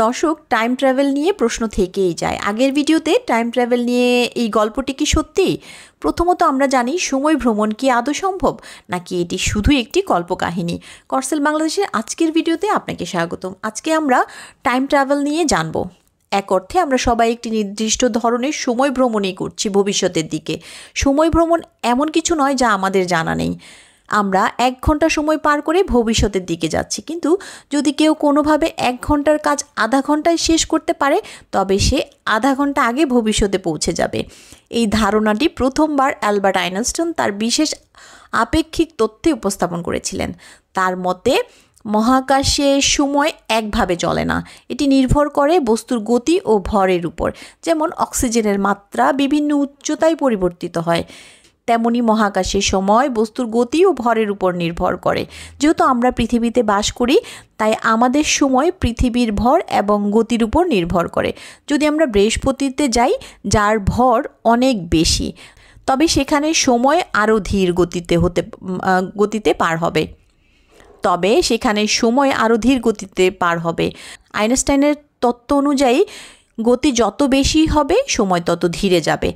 দর্শক, time travel নিয়ে প্রশ্ন থেকেই যায়। আগের ভিডিওতে টাইম ট্রাভেল নিয়ে এই গল্পটি কি সত্যি? প্রথমত আমরা জানি সময় ভ্রমণ কি আদৌ সম্ভব, নাকি এটি শুধু একটি কল্পকাহিনী। করসেল বাংলাদেশের আজকের ভিডিওতে আপনাকে স্বাগতম। আজকে আমরা টাইম ট্রাভেল নিয়ে জানব। এক অর্থে আমরা সবাই একটি নির্দিষ্ট ধরনের সময় ভ্রমণই করছি ভবিষ্যতের দিকে। সময় ভ্রমণ এমন কিছু নয় যা আমাদের জানা নেই। আমরা 1 ঘন্টা সময় পার করে ভবিষ্যতের দিকে যাচ্ছি, কিন্তু যদি কেউ কোনোভাবে 1 ঘন্টার কাজ আধা ঘন্টায় শেষ করতে পারে, তবে সে আধা ঘন্টা আগে ভবিষ্যতে পৌঁছে যাবে। এই ধারণাটি প্রথমবার অ্যালবার্ট আইনস্টাইন তার বিশেষ আপেক্ষিক তত্ত্বে উপস্থাপন করেছিলেন। তার মতে মহাকাশে সময় একভাবে চলে না, এটি নির্ভর করে বস্তুর গতি ও ভরের উপর। যেমন অক্সিজেনের মাত্রা বিভিন্ন উচ্চতায় পরিবর্তিত হয়, তেমনি মহাকাশে সময় বস্তুর গতি ও ভরের উপর নির্ভর করে। যেহেতু আমরা পৃথিবীতে বাস করি, তাই আমাদের সময় পৃথিবীর ভর এবং গতির উপর নির্ভর করে। যদি আমরা বৃহস্পতিতে যাই, যার ভর অনেক বেশি, তবে সেখানে সময় আরও ধীর গতিতে পার হবে। আইনস্টাইনের তত্ত্ব অনুযায়ী গতি যত বেশি হবে, সময় তত ধীরে যাবে।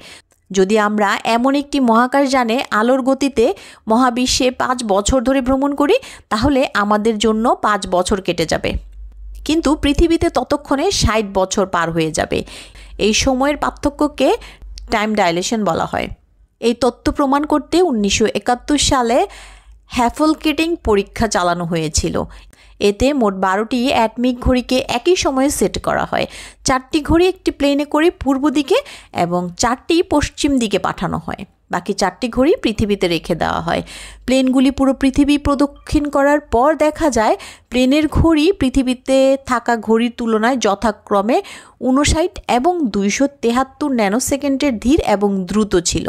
যদি আমরা এমন একটি মহাকাশযানে আলোর গতিতে মহাবিশ্বে 5 বছর ধরে ভ্রমণ করি, তাহলে আমাদের জন্য 5 বছর কেটে যাবে, কিন্তু পৃথিবীতে ততক্ষণে 60 বছর পার হয়ে যাবে। এই সময়ের পার্থক্যকে টাইম ডাইলেশন বলা হয়। এই তত্ত্ব প্রমাণ করতে 1971 সালে হ্যাফেল-কেটিং পরীক্ষা চালানো হয়েছিল। এতে মোট 12টি অ্যাটমিক ঘড়িকে একই সময়ে সেট করা হয়। 4টি ঘড়ি একটি প্লেনে করে পূর্ব দিকে এবং 4টি পশ্চিম দিকে পাঠানো হয়। বাকি 4টি ঘড়ি পৃথিবীতে রেখে দেওয়া হয়। প্লেনগুলি পুরো পৃথিবী প্রদক্ষিণ করার পর দেখা যায় প্লেনের ঘড়ি পৃথিবীতে থাকা ঘড়ির তুলনায় যথাক্রমে 59 এবং 273 ন্যানোসেকেন্ডের ধীর এবং দ্রুত ছিল।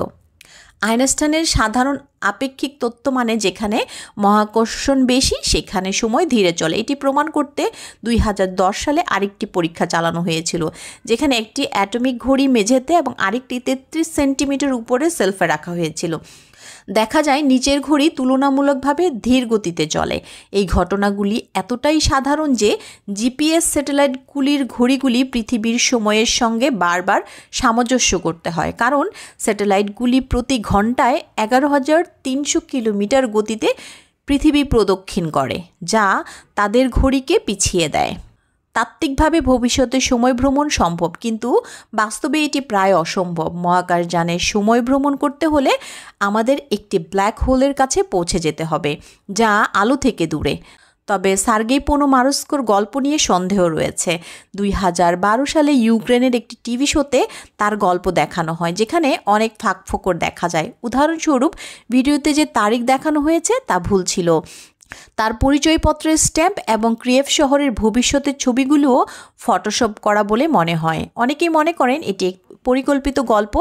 আইনস্টাইনের সাধারণ আপেক্ষিক তত্ত্ব মানে যেখানে মহাকর্ষণ বেশি, সেখানে সময় ধীরে চলে। এটি প্রমাণ করতে 2010 সালে আরেকটি পরীক্ষা চালানো হয়েছিল, যেখানে একটি অ্যাটমিক ঘড়ি মেঝেতে এবং আরেকটি 33 সেন্টিমিটার উপরে সেলফে রাখা হয়েছিল। দেখা যায় নিচের ঘড়ি তুলনামূলকভাবে ধীর গতিতে চলে। এই ঘটনাগুলি এতটাই সাধারণ যে জিপিএস স্যাটেলাইটগুলির ঘড়িগুলি পৃথিবীর সময়ের সঙ্গে বারবার সামঞ্জস্য করতে হয়, কারণ স্যাটেলাইটগুলি প্রতি ঘন্টায় 11,300 কিলোমিটার গতিতে পৃথিবী প্রদক্ষিণ করে, যা তাদের ঘড়িকে পিছিয়ে দেয়। তাত্ত্বিকভাবে ভবিষ্যতে সময় ভ্রমণ সম্ভব, কিন্তু বাস্তবে এটি প্রায় অসম্ভব। মহাকাশযানে সময় ভ্রমণ করতে হলে আমাদের একটি ব্ল্যাক হোলের কাছে পৌঁছে যেতে হবে, যা আলো থেকে দূরে। তবে সার্গেই পোনোমারস্কোর গল্প নিয়ে সন্দেহ রয়েছে। 2012 সালে ইউক্রেনের একটি টিভি শোতে তার গল্প দেখানো হয়, যেখানে অনেক ফাঁকফোকর দেখা যায়। উদাহরণস্বরূপ, ভিডিওতে যে তারিখ দেখানো হয়েছে তা ভুল ছিল। তার পরিচয়পত্রের স্ট্যাম্প এবং ক্রিয়েভ শহরের ভবিষ্যতের ছবিগুলোও ফটোশপ করা বলে মনে হয়। অনেকেই মনে করেন এটি এক পরিকল্পিত গল্প,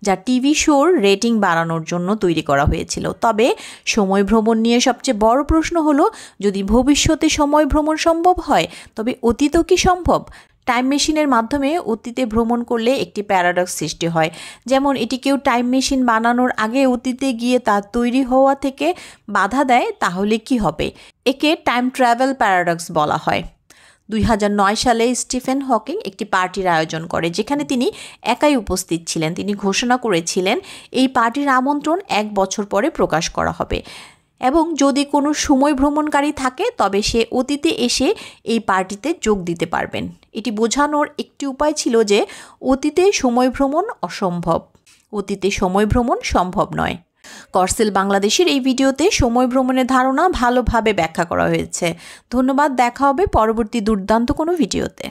যা টিভি শোর রেটিং বাড়ানোর জন্য তৈরি করা হয়েছিল। তবে সময় ভ্রমণ নিয়ে সবচেয়ে বড় প্রশ্ন হলো, যদি ভবিষ্যতে সময় ভ্রমণ সম্ভব হয়, তবে অতীতও কি সম্ভব? টাইম মেশিনের মাধ্যমে অতীতে ভ্রমণ করলে একটি প্যারাডক্স সৃষ্টি হয়। যেমন, এটি কেউ টাইম মেশিন বানানোর আগে অতীতে গিয়ে তা তৈরি হওয়া থেকে বাধা দেয়, তাহলে কি হবে? একে টাইম ট্রাভেল প্যারাডক্স বলা হয়। 2009 সালে স্টিফেন হকিং একটি পার্টির আয়োজন করে, যেখানে তিনি একাই উপস্থিত ছিলেন। তিনি ঘোষণা করেছিলেন এই পার্টির আমন্ত্রণ 1 বছর পরে প্রকাশ করা হবে, এবং যদি কোনো সময় ভ্রমণকারী থাকে, তবে সে অতীতে এসে এই পার্টিতে যোগ দিতে পারবেন। এটি বোঝানোর একটি উপায় ছিল যে অতীতে সময় ভ্রমণ সম্ভব নয়। করসেল বাংলাদেশের এই ভিডিওতে সময় ভ্রমণের ধারণা ভালোভাবে ব্যাখ্যা করা হয়েছে। ধন্যবাদ। দেখা হবে পরবর্তী দুর্দান্ত কোনো ভিডিওতে।